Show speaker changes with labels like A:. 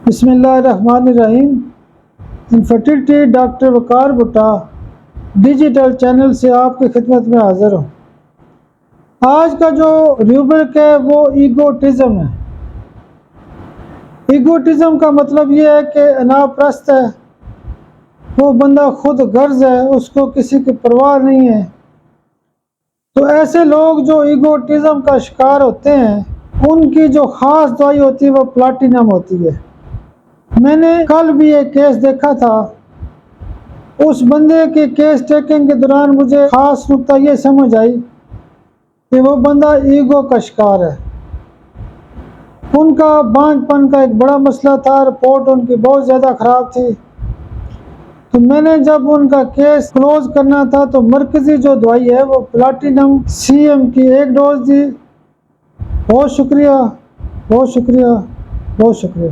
A: बिस्मिल्लाहिर्रहमानिर्रहीम। Infertility doctor वकार भुट्टा digital channel से आपकी खिदमत में हाजिर हूँ। आज का जो रूब्रिक है वो ईगोटिज़म है। ईगोटिज़म का मतलब ये है कि अनाप्रस्त है, वो बंदा खुद गर्ज है, उसको किसी की परवाह नहीं है। तो ऐसे लोग जो ईगोटिज़म का शिकार होते हैं उनकी जो ख़ास दवाई होती है वो प्लाटिनम होती है। मैंने कल भी एक केस देखा था। उस बंदे के केस टेकिंग के दौरान मुझे ख़ास नुकता ये समझ आई कि वो बंदा ईगो का शिकार है। उनका बांझपन का एक बड़ा मसला था, रिपोर्ट उनकी बहुत ज़्यादा ख़राब थी। तो मैंने जब उनका केस क्लोज करना था तो मरकज़ी जो दवाई है वो प्लाटिनम CM की 1 डोज दी। बहुत शुक्रिया, बहुत शुक्रिया, बहुत शुक्रिया।